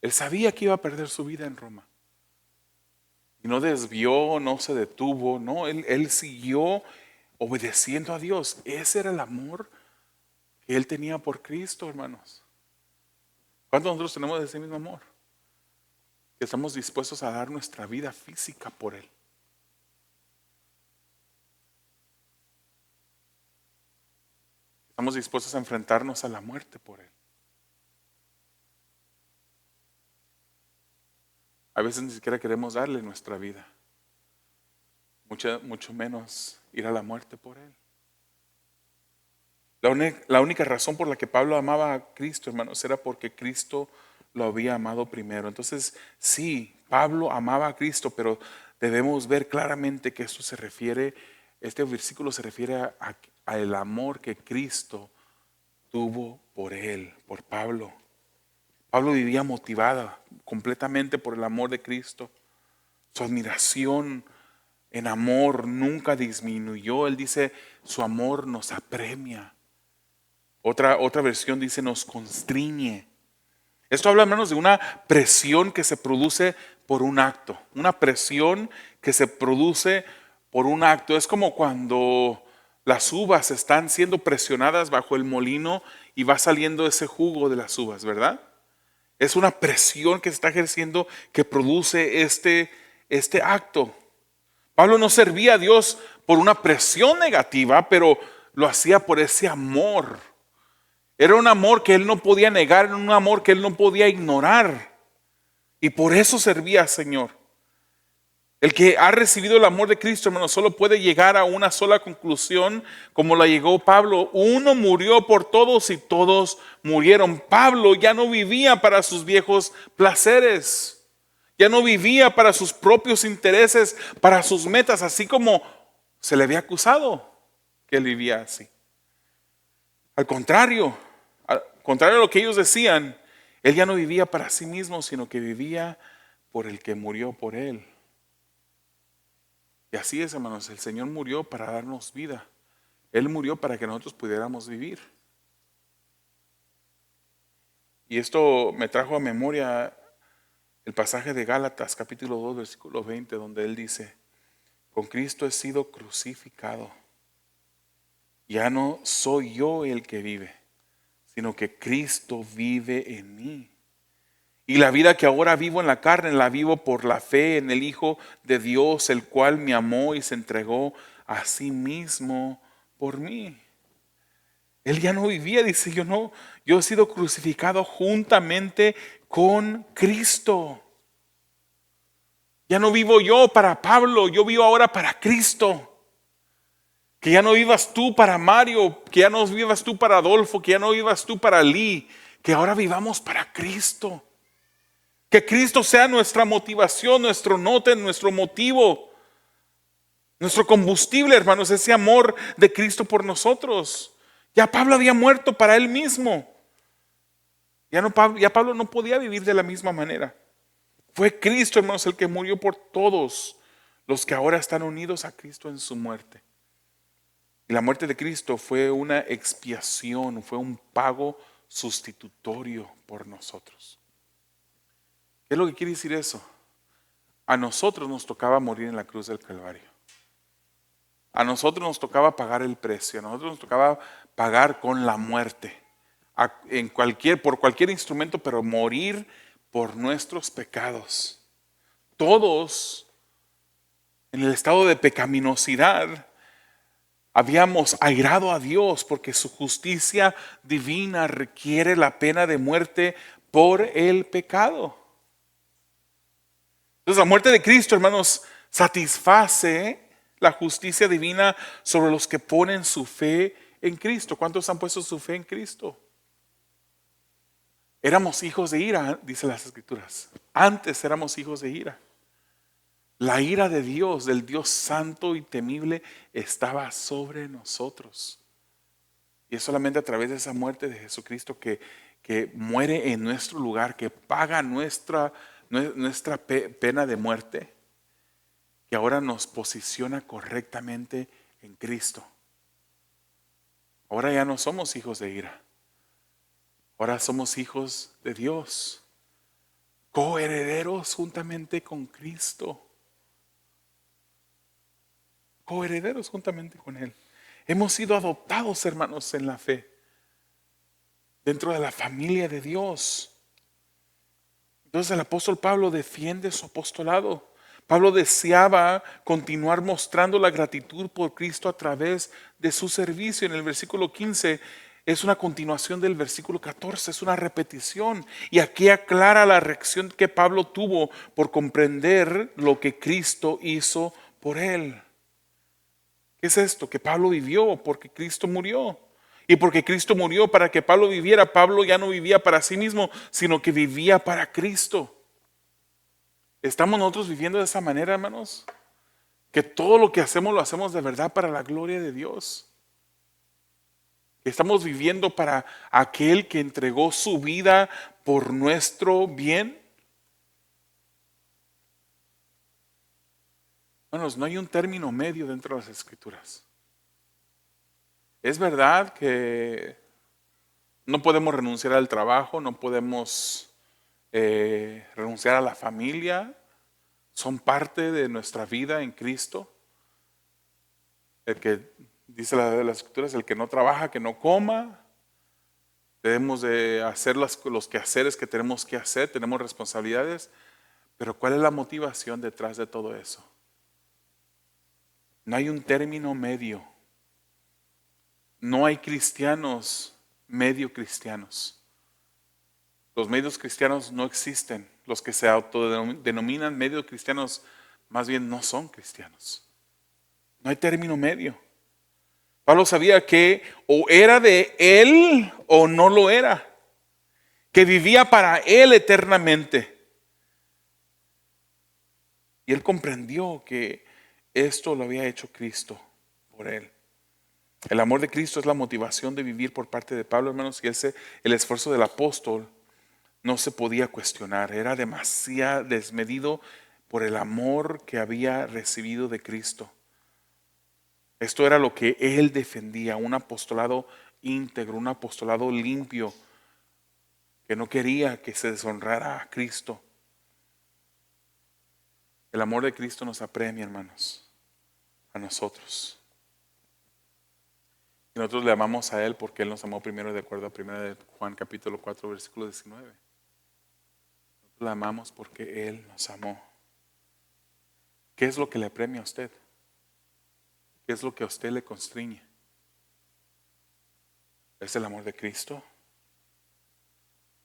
Él sabía que iba a perder su vida en Roma. Y no desvió, no se detuvo, no, él siguió obedeciendo a Dios. Ese era el amor que él tenía por Cristo, hermanos. ¿Cuántos de nosotros tenemos ese mismo amor? Que estamos dispuestos a dar nuestra vida física por Él. Estamos dispuestos a enfrentarnos a la muerte por Él. A veces ni siquiera queremos darle nuestra vida. Mucho menos ir a la muerte por Él. La única razón por la que Pablo amaba a Cristo, hermanos, era porque Cristo lo había amado primero. Entonces, sí, Pablo amaba a Cristo, pero debemos ver claramente que este versículo se refiere al amor que Cristo tuvo por él, por Pablo. Pablo vivía motivada completamente por el amor de Cristo. Su admiración en amor nunca disminuyó. Él dice, su amor nos apremia. Otra versión dice, nos constriñe. Esto habla menos de una presión que se produce por un acto. Una presión que se produce por un acto. Es como cuando las uvas están siendo presionadas bajo el molino y va saliendo ese jugo de las uvas, ¿verdad? Es una presión que se está ejerciendo que produce este acto. Pablo no servía a Dios por una presión negativa, pero lo hacía por ese amor. Era un amor que él no podía negar, era un amor que él no podía ignorar. Y por eso servía al Señor. El que ha recibido el amor de Cristo, hermano, solo puede llegar a una sola conclusión, como la llegó Pablo. Uno murió por todos y todos murieron. Pablo ya no vivía para sus viejos placeres. Ya no vivía para sus propios intereses, para sus metas, así como se le había acusado que él vivía así. Al contrario a lo que ellos decían, él ya no vivía para sí mismo, sino que vivía por el que murió por él. Y así es, hermanos, el Señor murió para darnos vida. Él murió para que nosotros pudiéramos vivir. Y esto me trajo a memoria el pasaje de Gálatas, capítulo 2, versículo 20, donde él dice, con Cristo he sido crucificado. Ya no soy yo el que vive, sino que Cristo vive en mí. Y la vida que ahora vivo en la carne, la vivo por la fe en el Hijo de Dios, el cual me amó y se entregó a sí mismo por mí. Él ya no vivía, dice, yo he sido crucificado juntamente con Cristo. Ya no vivo yo para Pablo, yo vivo ahora para Cristo. Que ya no vivas tú para Mario, que ya no vivas tú para Adolfo, que ya no vivas tú para Lee, que ahora vivamos para Cristo. Que Cristo sea nuestra motivación, nuestro norte, nuestro motivo, nuestro combustible, hermanos, ese amor de Cristo por nosotros. Ya Pablo había muerto para él mismo. Ya Pablo no podía vivir de la misma manera. Fue Cristo, hermanos, el que murió por todos los que ahora están unidos a Cristo en su muerte. Y la muerte de Cristo fue una expiación, fue un pago sustitutorio por nosotros. ¿Qué es lo que quiere decir eso? A nosotros nos tocaba morir en la cruz del Calvario. A nosotros nos tocaba pagar el precio, a nosotros nos tocaba pagar con la muerte, por cualquier instrumento, pero morir por nuestros pecados. Todos en el estado de pecaminosidad habíamos airado a Dios porque su justicia divina requiere la pena de muerte por el pecado. Entonces la muerte de Cristo, hermanos, satisface la justicia divina sobre los que ponen su fe en Cristo. ¿Cuántos han puesto su fe en Cristo? Éramos hijos de ira, dice las Escrituras. Antes éramos hijos de ira. La ira de Dios, del Dios santo y temible, estaba sobre nosotros. Y es solamente a través de esa muerte de Jesucristo que muere en nuestro lugar, que paga nuestra pena de muerte, que ahora nos posiciona correctamente en Cristo. Ahora ya no somos hijos de ira. Ahora somos hijos de Dios, coherederos juntamente con Cristo. Coherederos juntamente con Él. Hemos sido adoptados, hermanos, en la fe, dentro de la familia de Dios. Entonces el apóstol Pablo defiende su apostolado. Pablo deseaba continuar mostrando la gratitud por Cristo a través de su servicio. En el versículo 15 es una continuación del versículo 14, es una repetición. Y aquí aclara la reacción que Pablo tuvo por comprender lo que Cristo hizo por él. ¿Qué es esto? Que Pablo vivió porque Cristo murió. Y porque Cristo murió para que Pablo viviera, Pablo ya no vivía para sí mismo, sino que vivía para Cristo. ¿Estamos nosotros viviendo de esa manera, hermanos? Que todo lo que hacemos lo hacemos de verdad para la gloria de Dios. Estamos viviendo para aquel que entregó su vida por nuestro bien. Hermanos, no hay un término medio dentro de las Escrituras. Es verdad que no podemos renunciar al trabajo, no podemos renunciar a la familia, son parte de nuestra vida en Cristo. El que dice las Escrituras, el que no trabaja, que no coma. Debemos de hacer los quehaceres que tenemos que hacer, tenemos responsabilidades, pero ¿cuál es la motivación detrás de todo eso? No hay un término medio. No hay cristianos medio cristianos. Los medios cristianos no existen. Los que se autodenominan medio cristianos más bien no son cristianos. No hay término medio. Pablo sabía que o era de él o no lo era. Que vivía para él eternamente. Y él comprendió que esto lo había hecho Cristo por él. El amor de Cristo es la motivación de vivir por parte de Pablo, hermanos, y el esfuerzo del apóstol no se podía cuestionar. Era demasiado desmedido por el amor que había recibido de Cristo. Esto era lo que él defendía, un apostolado íntegro, un apostolado limpio, que no quería que se deshonrara a Cristo. El amor de Cristo nos apremia, hermanos, a nosotros. Y nosotros le amamos a Él porque Él nos amó primero, de acuerdo a 1 de Juan capítulo 4 versículo 19. Nosotros le amamos porque Él nos amó. ¿Qué es lo que le apremia a usted? ¿Qué es lo que a usted le constriñe? ¿Es el amor de Cristo?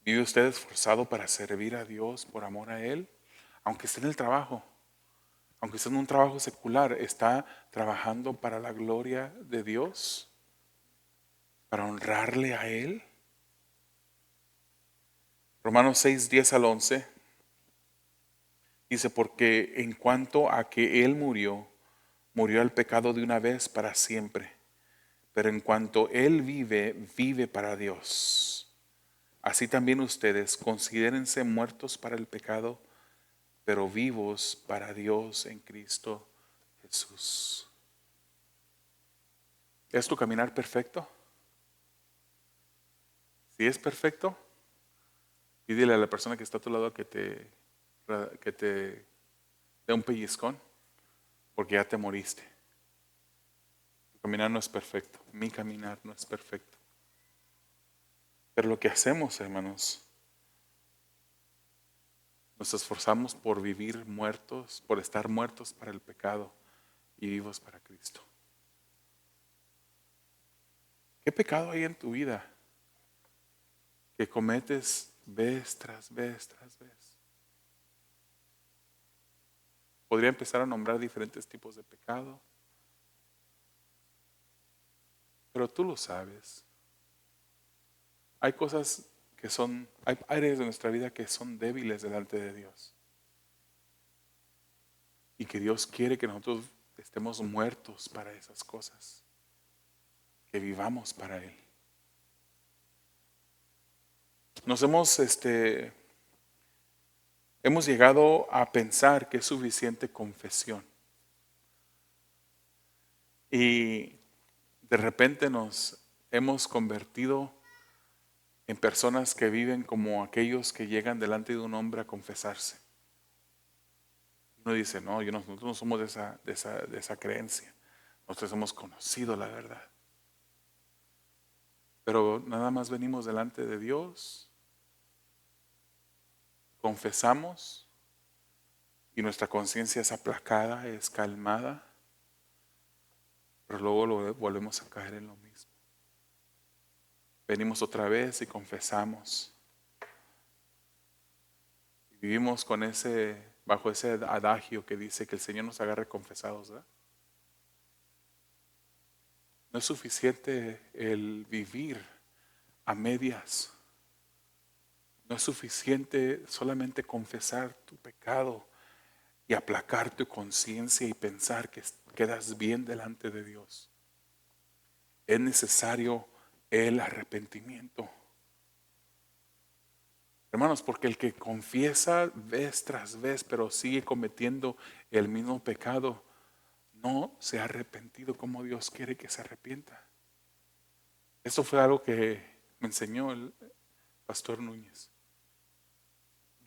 ¿Vive usted esforzado para servir a Dios por amor a Él? Aunque esté en el trabajo, aunque esté en un trabajo secular, ¿está trabajando para la gloria de Dios? ¿Para honrarle a Él? Romanos 6, 10 al 11 dice, porque en cuanto a que Él murió, murió al pecado de una vez para siempre. Pero en cuanto Él vive, vive para Dios. Así también ustedes considérense muertos para el pecado, pero vivos para Dios en Cristo Jesús. ¿Es tu caminar perfecto? Si es perfecto, pídele a la persona que está a tu lado que te dé un pellizcón, porque ya te moriste. Tu caminar no es perfecto, mi caminar no es perfecto. Pero lo que hacemos, hermanos, nos esforzamos por vivir muertos, por estar muertos para el pecado y vivos para Cristo. ¿Qué pecado hay en tu vida que cometes vez tras vez tras vez? Podría empezar a nombrar diferentes tipos de pecado, pero tú lo sabes. Hay cosas que hay áreas de nuestra vida que son débiles delante de Dios. Y que Dios quiere que nosotros estemos muertos para esas cosas. Que vivamos para Él. Nos hemos llegado a pensar que es suficiente confesión. Y de repente nos hemos convertido en personas que viven como aquellos que llegan delante de un hombre a confesarse. Uno dice, no, nosotros no somos de esa creencia. Nosotros hemos conocido la verdad. Pero nada más venimos delante de Dios, confesamos y nuestra conciencia es aplacada, es calmada, pero luego volvemos a caer en lo mismo. Venimos otra vez y confesamos. Y vivimos bajo ese adagio que dice que el Señor nos agarre confesados, ¿verdad? No es suficiente el vivir a medias. No es suficiente solamente confesar tu pecado y aplacar tu conciencia y pensar que quedas bien delante de Dios. Es necesario el arrepentimiento. Hermanos, porque el que confiesa vez tras vez, pero sigue cometiendo el mismo pecado, no se ha arrepentido como Dios quiere que se arrepienta. Eso fue algo que me enseñó el pastor Núñez.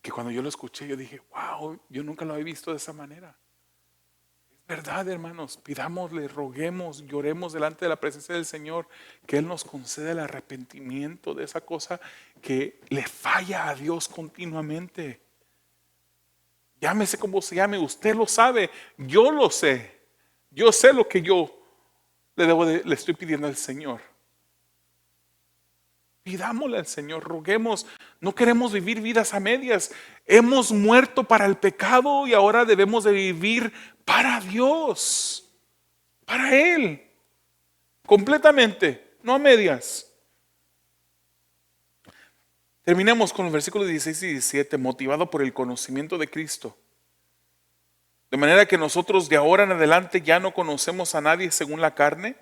Que cuando yo lo escuché, yo dije, wow, yo nunca lo había visto de esa manera. Es verdad, hermanos, pidámosle, roguemos, lloremos delante de la presencia del Señor, que Él nos conceda el arrepentimiento de esa cosa que le falla a Dios continuamente. Llámese como se llame, usted lo sabe, yo lo sé. Yo sé lo que yo le estoy pidiendo al Señor. Pidámosle al Señor, roguemos. No queremos vivir vidas a medias. Hemos muerto para el pecado y ahora debemos de vivir para Dios, para Él, completamente, no a medias. Terminemos con los versículos 16 y 17, motivado por el conocimiento de Cristo. De manera que nosotros de ahora en adelante ya no conocemos a nadie según la carne.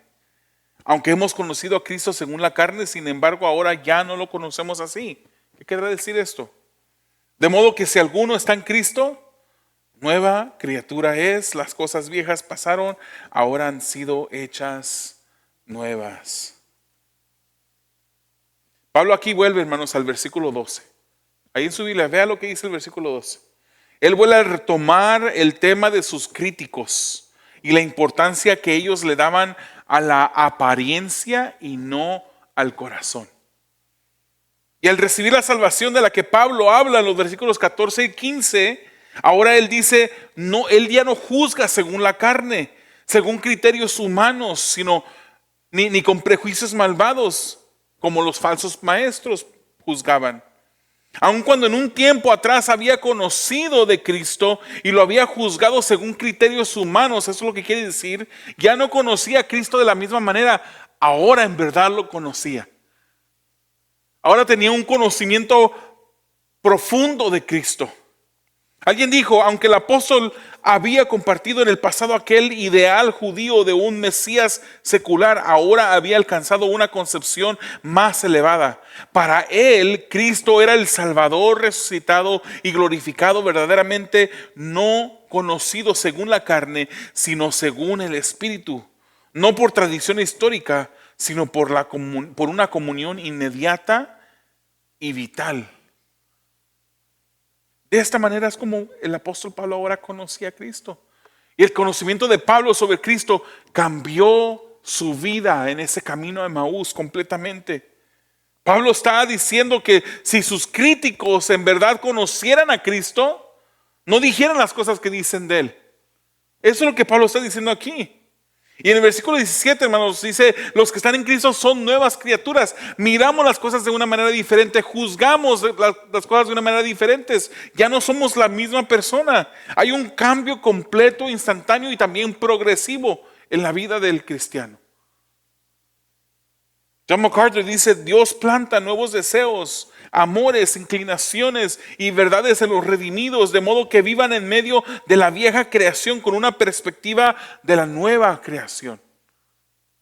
Aunque hemos conocido a Cristo según la carne, sin embargo ahora ya no lo conocemos así. ¿Qué querrá decir esto? De modo que si alguno está en Cristo, nueva criatura es, las cosas viejas pasaron, ahora han sido hechas nuevas. Pablo aquí vuelve, hermanos, al versículo 12. Ahí en su Biblia, vea lo que dice el versículo 12. Él vuelve a retomar el tema de sus críticos y la importancia que ellos le daban a la apariencia y no al corazón. Y al recibir la salvación de la que Pablo habla en los versículos 14 y 15, ahora él dice, no, él ya no juzga según la carne, según criterios humanos, sino ni con prejuicios malvados. como los falsos maestros juzgaban. Aun cuando en un tiempo atrás había conocido de Cristo y lo había juzgado según criterios humanos, eso es lo que quiere decir, ya no conocía a Cristo de la misma manera, ahora en verdad lo conocía. Ahora tenía un conocimiento profundo de Cristo. Alguien dijo, aunque el apóstol había compartido en el pasado aquel ideal judío de un Mesías secular, ahora había alcanzado una concepción más elevada. Para él, Cristo era el Salvador resucitado y glorificado, verdaderamente no conocido según la carne, sino según el Espíritu. No por tradición histórica, sino por una comunión inmediata y vital. De esta manera es como el apóstol Pablo ahora conocía a Cristo. Y el conocimiento de Pablo sobre Cristo cambió su vida en ese camino de Emaús completamente. Pablo estaba diciendo que si sus críticos en verdad conocieran a Cristo, no dijeran las cosas que dicen de él. Eso es lo que Pablo está diciendo aquí. Y en el versículo 17, hermanos, dice, los que están en Cristo son nuevas criaturas. Miramos las cosas de una manera diferente, juzgamos las cosas de una manera diferente. Ya no somos la misma persona. Hay un cambio completo, instantáneo y también progresivo en la vida del cristiano. John MacArthur dice, Dios planta nuevos deseos, amores, inclinaciones y verdades en los redimidos, de modo que vivan en medio de la vieja creación con una perspectiva de la nueva creación.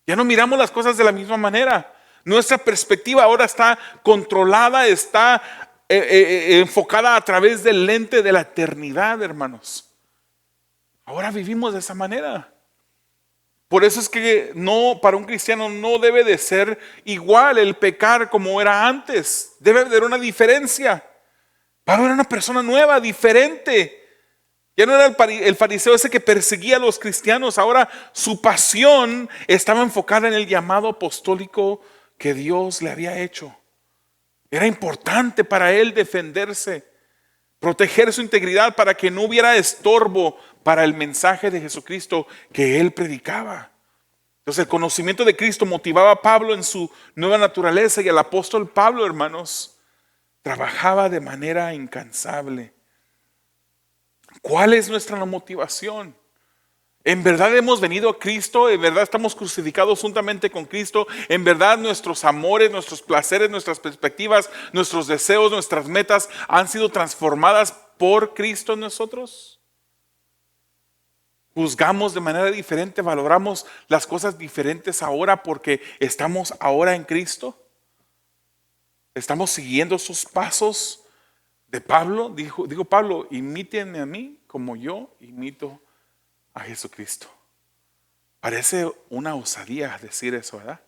Ya no miramos las cosas de la misma manera. Nuestra perspectiva ahora está controlada, está enfocada a través del lente de la eternidad, hermanos. Ahora vivimos de esa manera. Por eso es que no, para un cristiano no debe de ser igual el pecar como era antes. Debe de haber una diferencia. Pablo era una persona nueva, diferente. Ya no era el fariseo ese que perseguía a los cristianos. Ahora su pasión estaba enfocada en el llamado apostólico que Dios le había hecho. Era importante para él defenderse, proteger su integridad para que no hubiera estorbo para el mensaje de Jesucristo que él predicaba. Entonces el conocimiento de Cristo motivaba a Pablo en su nueva naturaleza, y el apóstol Pablo, hermanos, trabajaba de manera incansable. ¿Cuál es nuestra motivación? ¿En verdad hemos venido a Cristo? ¿En verdad estamos crucificados juntamente con Cristo? ¿En verdad nuestros amores, nuestros placeres, nuestras perspectivas, nuestros deseos, nuestras metas han sido transformadas por Cristo en nosotros? Juzgamos de manera diferente, valoramos las cosas diferentes ahora porque estamos ahora en Cristo. Estamos siguiendo sus pasos de Pablo. Digo Pablo, imítenme a mí como yo imito a Jesucristo. Parece una osadía decir eso, ¿verdad?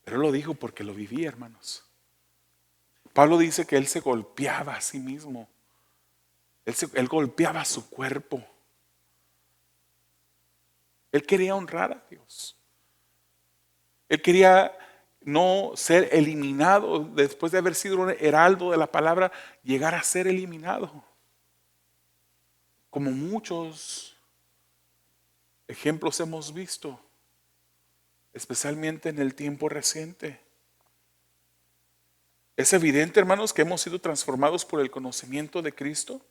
Pero él lo dijo porque lo vivía, hermanos. Pablo dice que él se golpeaba a sí mismo. Él golpeaba su cuerpo. Él quería honrar a Dios. Él quería no ser eliminado después de haber sido un heraldo de la palabra, llegar a ser eliminado. Como muchos ejemplos hemos visto, especialmente en el tiempo reciente. Es evidente, hermanos, que hemos sido transformados por el conocimiento de Cristo.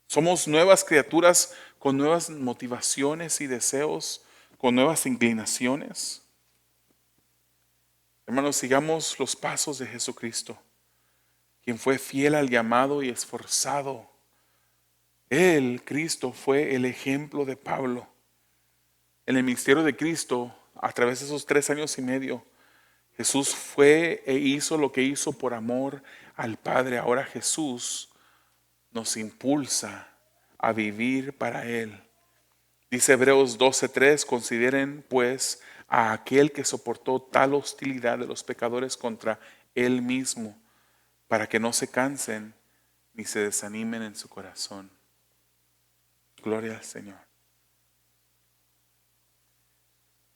Somos nuevas criaturas con nuevas motivaciones y deseos, con nuevas inclinaciones. Hermanos, sigamos los pasos de Jesucristo, quien fue fiel al llamado y esforzado. Él, Cristo, fue el ejemplo de Pablo. En el ministerio de Cristo, a través de esos 3 años y medio, Jesús fue e hizo lo que hizo por amor al Padre. Ahora Jesús nos impulsa a vivir para Él. Dice Hebreos 12:3, consideren pues a aquel que soportó tal hostilidad de los pecadores contra Él mismo, para que no se cansen ni se desanimen en su corazón. Gloria al Señor.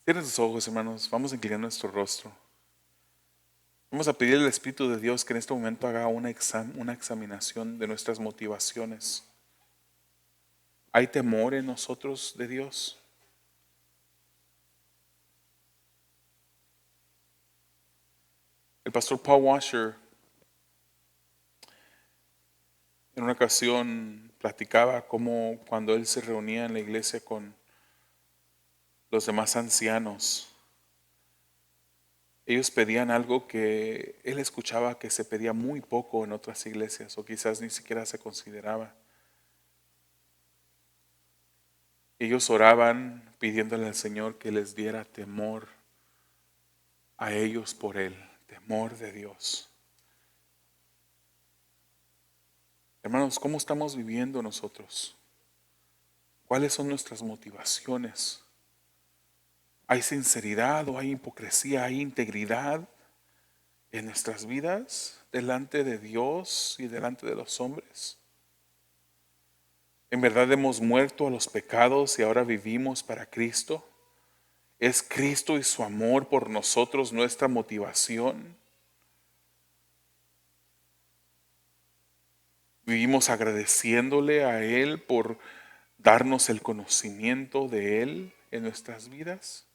Cierren sus ojos, hermanos. Vamos a inclinar nuestro rostro. Vamos a pedir al Espíritu de Dios que en este momento haga una examinación de nuestras motivaciones. ¿Hay temor en nosotros de Dios? El pastor Paul Washer en una ocasión platicaba cómo cuando él se reunía en la iglesia con los demás ancianos, ellos pedían algo que él escuchaba que se pedía muy poco en otras iglesias o quizás ni siquiera se consideraba. Ellos oraban pidiéndole al Señor que les diera temor a ellos por Él, temor de Dios. Hermanos, ¿cómo estamos viviendo nosotros? ¿Cuáles son nuestras motivaciones? ¿Hay sinceridad o hay hipocresía? ¿Hay integridad en nuestras vidas delante de Dios y delante de los hombres? ¿En verdad hemos muerto a los pecados y ahora vivimos para Cristo? ¿Es Cristo y su amor por nosotros nuestra motivación? ¿Vivimos agradeciéndole a Él por darnos el conocimiento de Él en nuestras vidas?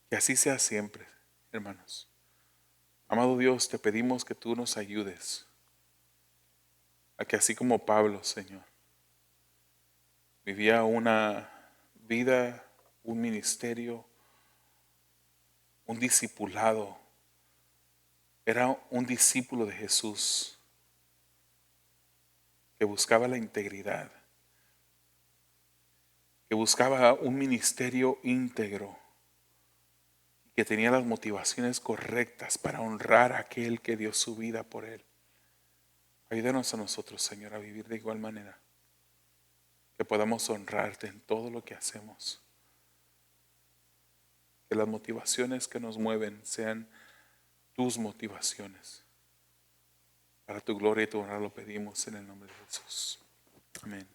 Que así sea siempre, hermanos. Amado Dios, te pedimos que tú nos ayudes a que así como Pablo, Señor, vivía una vida, un ministerio, un discipulado, era un discípulo de Jesús que buscaba la integridad, que buscaba un ministerio íntegro, que tenía las motivaciones correctas para honrar a aquel que dio su vida por él. Ayúdanos a nosotros, Señor, a vivir de igual manera, que podamos honrarte en todo lo que hacemos, que las motivaciones que nos mueven sean tus motivaciones. Para tu gloria y tu honor lo pedimos en el nombre de Jesús. Amén.